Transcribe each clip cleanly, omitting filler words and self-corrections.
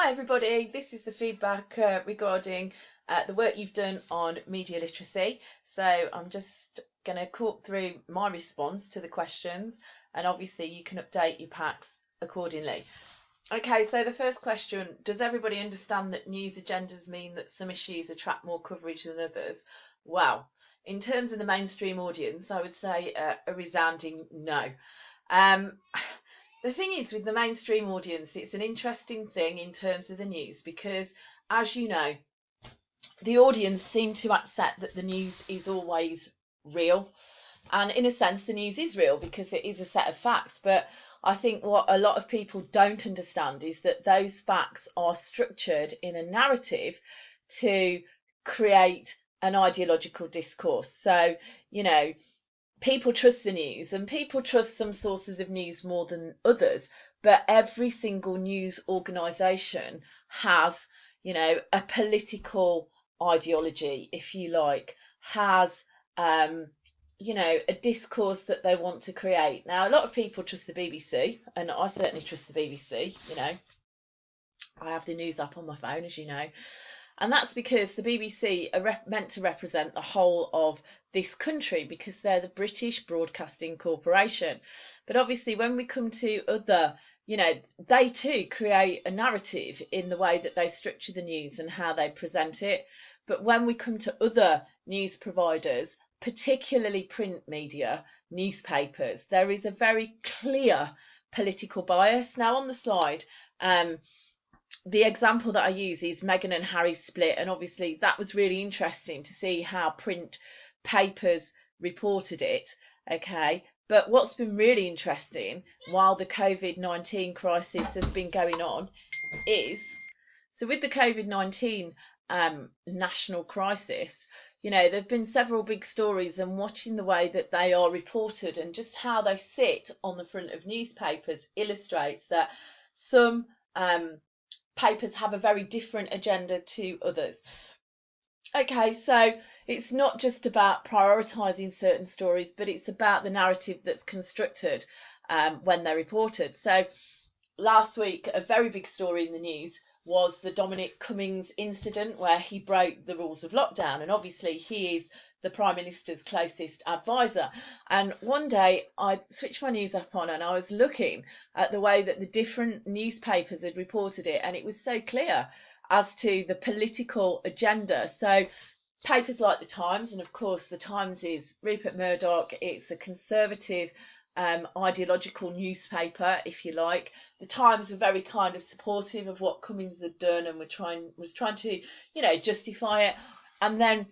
Hi everybody, this is the feedback regarding the work you've done on media literacy. So I'm just going to talk through my response to the questions, and obviously you can update your packs accordingly. Okay, so the first question, does everybody understand that news agendas mean that some issues attract more coverage than others? Well, in terms of the mainstream audience, I would say a resounding no. The thing is, with the mainstream audience, it's an interesting thing in terms of the news because, as you know, the audience seem to accept that the news is always real. And in a sense, the news is real because it is a set of facts. But I think what a lot of people don't understand is that those facts are structured in a narrative to create an ideological discourse. So, people trust the news, and people trust some sources of news more than others, but every single news organisation has a political ideology, if you like, has a discourse that they want to create. Now, a lot of people trust the BBC, and I certainly trust the BBC. I have the news app on my phone, as you know. And that's because the BBC are meant to represent the whole of this country because they're the British Broadcasting Corporation. But obviously, when we come to other, they too create a narrative in the way that they structure the news and how they present it. But when we come to other news providers, particularly print media, newspapers, there is a very clear political bias. Now, on the slide, the example that I use is Meghan and Harry's split, and obviously that was really interesting to see how print papers reported it. Okay, but what's been really interesting while the COVID-19 crisis has been going on is, so with the COVID-19 national crisis, there have been several big stories, and watching the way that they are reported and just how they sit on the front of newspapers illustrates that some papers have a very different agenda to others. Okay, so it's not just about prioritising certain stories, but it's about the narrative that's constructed when they're reported. So last week, a very big story in the news was the Dominic Cummings incident where he broke the rules of lockdown, and obviously he is the Prime Minister's closest advisor. And one day I switched my news app on and I was looking at the way that the different newspapers had reported it, and it was so clear as to the political agenda. So papers like the Times, and of course the Times is Rupert Murdoch, it's a conservative ideological newspaper, if you like. The Times were very kind of supportive of what Cummings had done and was trying to justify it. And then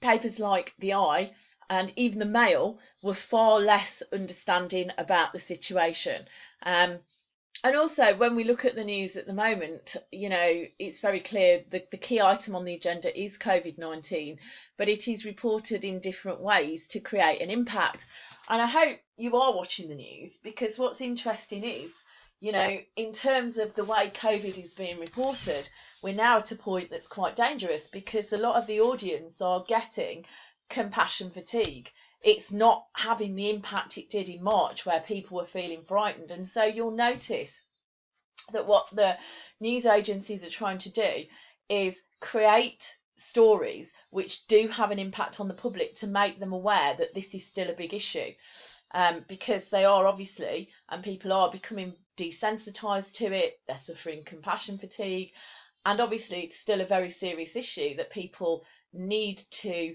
papers like the Eye and even the Mail were far less understanding about the situation. And also, when we look at the news at the moment, it's very clear that the key item on the agenda is COVID-19, but it is reported in different ways to create an impact. And I hope you are watching the news, because what's interesting is, in terms of the way COVID is being reported, we're now at a point that's quite dangerous because a lot of the audience are getting compassion fatigue. It's not having the impact it did in March where people were feeling frightened. And so you'll notice that what the news agencies are trying to do is create stories which do have an impact on the public to make them aware that this is still a big issue. Because they are obviously, and people are becoming desensitized to it, they're suffering compassion fatigue, and obviously it's still a very serious issue that people need to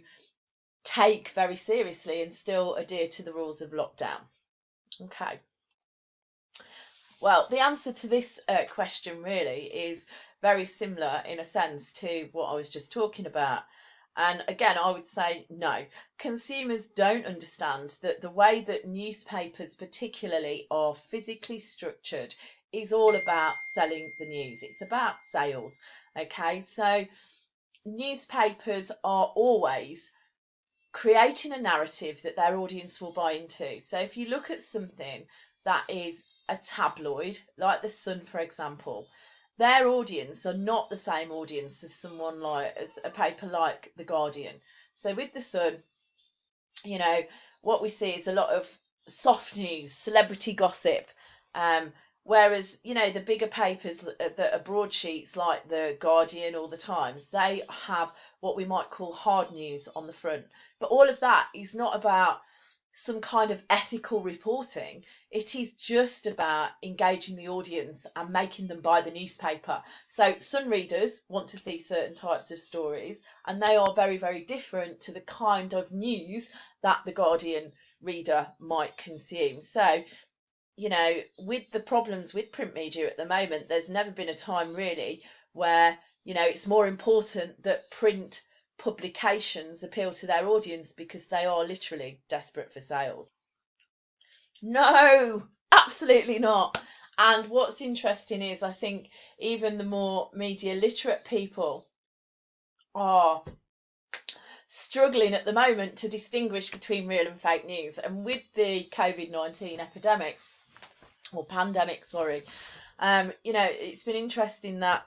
take very seriously and still adhere to the rules of lockdown. Okay. Well, the answer to this question really is very similar in a sense to what I was just talking about. And again, I would say no. Consumers don't understand that the way that newspapers particularly are physically structured is all about selling the news. It's about sales. Okay, so newspapers are always creating a narrative that their audience will buy into. So if you look at something that is a tabloid, like The Sun, for example, their audience are not the same audience as a paper like The Guardian. So with The Sun, what we see is a lot of soft news, celebrity gossip, Whereas, you know, the bigger papers that are broadsheets like the Guardian or the Times, they have what we might call hard news on the front. But all of that is not about some kind of ethical reporting. It is just about engaging the audience and making them buy the newspaper. So Sun readers want to see certain types of stories, and they are very, very different to the kind of news that the Guardian reader might consume. So, you know, with the problems with print media at the moment, there's never been a time really where, you know, it's more important that print publications appeal to their audience because they are literally desperate for sales. No, absolutely not. And what's interesting is I think even the more media literate people are struggling at the moment to distinguish between real and fake news. And with the COVID-19 epidemic, or pandemic, sorry, you know, it's been interesting that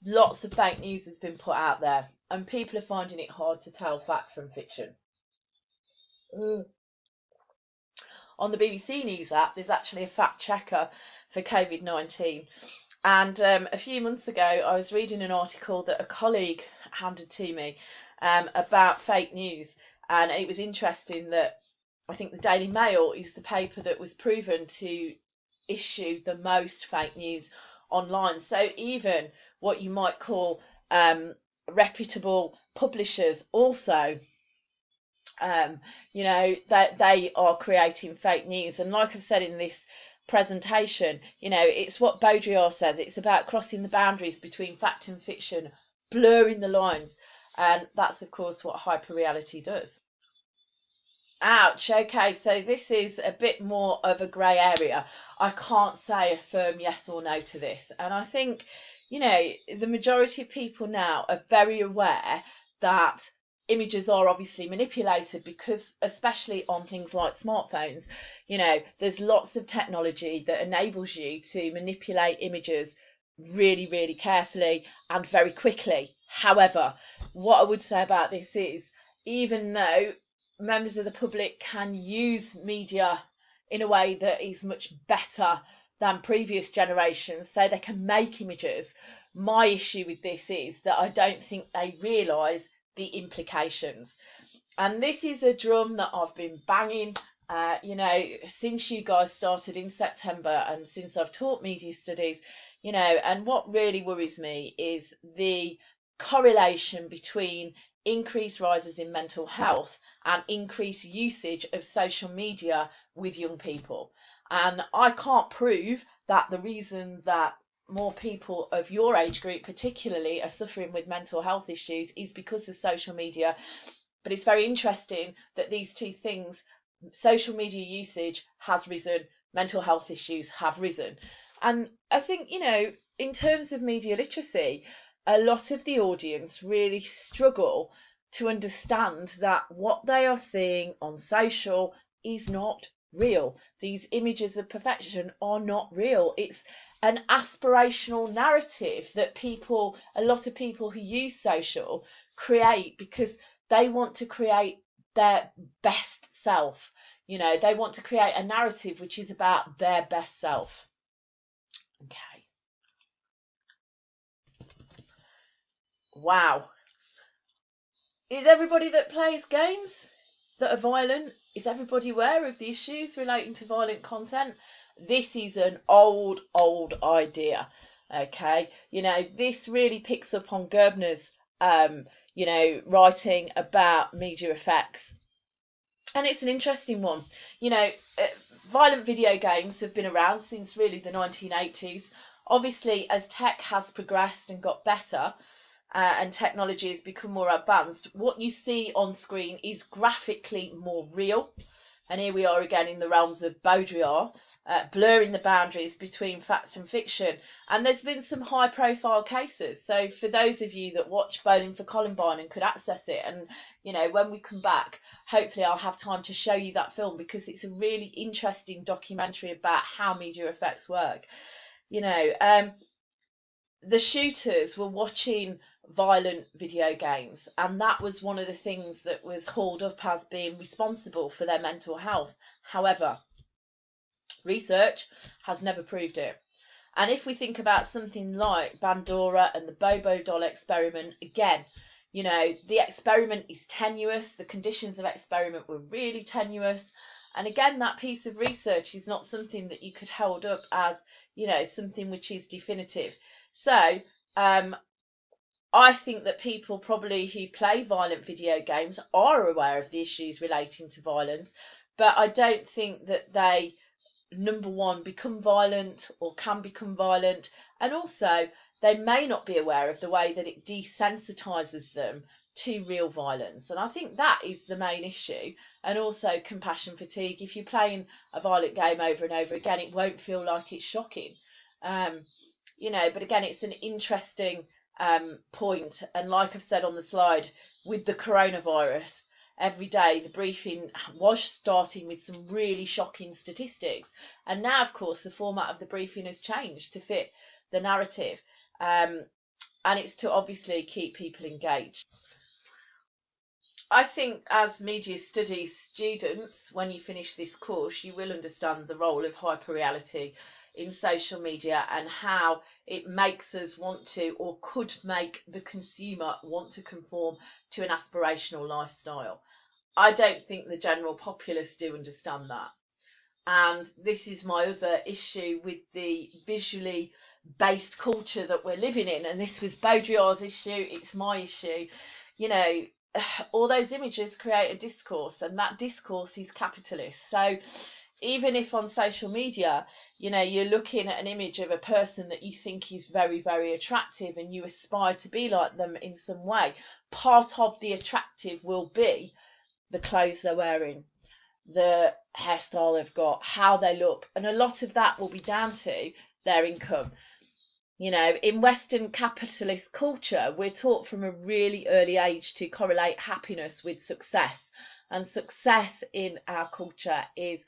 lots of fake news has been put out there and people are finding it hard to tell fact from fiction. On the BBC News app, there's actually a fact checker for COVID-19. And a few months ago, I was reading an article that a colleague handed to me about fake news. And it was interesting that I think the Daily Mail is the paper that was proven to issue the most fake news online. So even what you might call reputable publishers also, you know, that they are creating fake news. And like I've said in this presentation, you know, it's what Baudrillard says, it's about crossing the boundaries between fact and fiction, blurring the lines. And that's, of course, what hyperreality does. Ouch. Okay, so this is a bit more of a grey area. I can't say a firm yes or no to this. And I think, you know, the majority of people now are very aware that images are obviously manipulated because, especially on things like smartphones, you know, there's lots of technology that enables you to manipulate images really, really carefully and very quickly. However, what I would say about this is, even though members of the public can use media in a way that is much better than previous generations, so they can make images. My issue with this is that I don't think they realise the implications. And this is a drum that I've been banging, you know, since you guys started in September and since I've taught media studies, you know, and what really worries me is the correlation between increased rises in mental health and increased usage of social media with young people. And I can't prove that the reason that more people of your age group particularly are suffering with mental health issues is because of social media. But it's very interesting that these two things, social media usage has risen, mental health issues have risen. And I think, you know, in terms of media literacy, a lot of the audience really struggle to understand that what they are seeing on social is not real. These images of perfection are not real. It's an aspirational narrative that people, a lot of people who use social, create because they want to create their best self. You know, they want to create a narrative which is about their best self. Okay. Wow. Is everybody that plays games that are violent, is everybody aware of the issues relating to violent content? This is an old idea. Okay. You know, this really picks up on Gerbner's, you know, writing about media effects. And it's an interesting one. You know, violent video games have been around since really the 1980s. Obviously, as tech has progressed and got better, and technology has become more advanced, what you see on screen is graphically more real. And here we are again in the realms of Baudrillard, blurring the boundaries between fact and fiction. And there's been some high profile cases. So for those of you that watch Bowling for Columbine and could access it, and you know, when we come back, hopefully I'll have time to show you that film because it's a really interesting documentary about how media effects work. You know, the shooters were watching violent video games, and that was one of the things that was hauled up as being responsible for their mental health. However, Research has never proved it. And if we think about something like Bandora and the Bobo doll experiment, again, you know, the experiment is tenuous. The conditions of experiment were really tenuous. And again, that piece of research is not something that you could hold up as, you know, something which is definitive. So, I think that people probably who play violent video games are aware of the issues relating to violence, but I don't think that they, number one, become violent or can become violent, and also they may not be aware of the way that it desensitizes them to real violence. And I think that is the main issue. And also compassion fatigue. If you're playing a violent game over and over again, it won't feel like it's shocking. You know, but again, it's an interesting point. And like I've said on the slide, with the coronavirus, every day the briefing was starting with some really shocking statistics, and now of course the format of the briefing has changed to fit the narrative, and it's to obviously keep people engaged. I think as media studies students, when you finish this course, you will understand the role of hyperreality in social media and how it makes us want to, or could make the consumer want to conform to an aspirational lifestyle. I don't think the general populace do understand that. And this is my other issue with the visually based culture that we're living in. And this was Baudrillard's issue, it's my issue. You know, all those images create a discourse, and that discourse is capitalist. So even if on social media, you know, you're looking at an image of a person that you think is very, very attractive and you aspire to be like them in some way, part of the attractive will be the clothes they're wearing, the hairstyle they've got, how they look, and a lot of that will be down to their income. You know, in Western capitalist culture, we're taught from a really early age to correlate happiness with success, and success in our culture is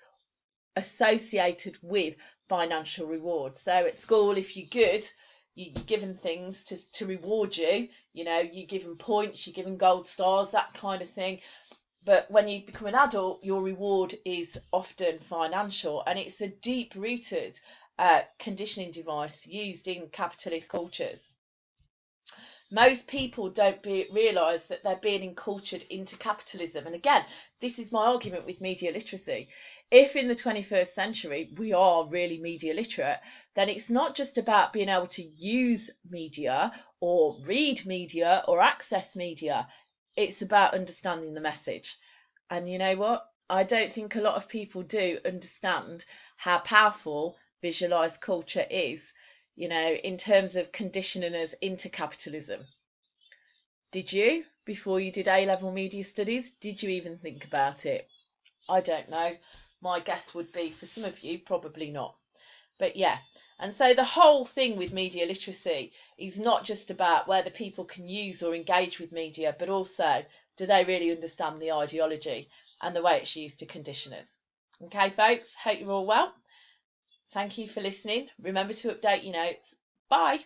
associated with financial reward. So at school, if you're good, you're given things to reward you. You know, you're given points, you're given gold stars, that kind of thing. But when you become an adult, your reward is often financial, and it's a deep-rooted conditioning device used in capitalist cultures. Most people don't realise that they're being encultured into capitalism. And again, this is my argument with media literacy. If in the 21st century we are really media literate, then it's not just about being able to use media or read media or access media. It's about understanding the message. And you know what? I don't think a lot of people do understand how powerful visualized culture is, you know, in terms of conditioning us into capitalism. Did you, before you did A-level media studies, did you even think about it? I don't know. My guess would be for some of you, probably not. But yeah, and so the whole thing with media literacy is not just about whether people can use or engage with media, but also do they really understand the ideology and the way it's used to condition us. Okay, folks, hope you're all well. Thank you for listening. Remember to update your notes. Bye.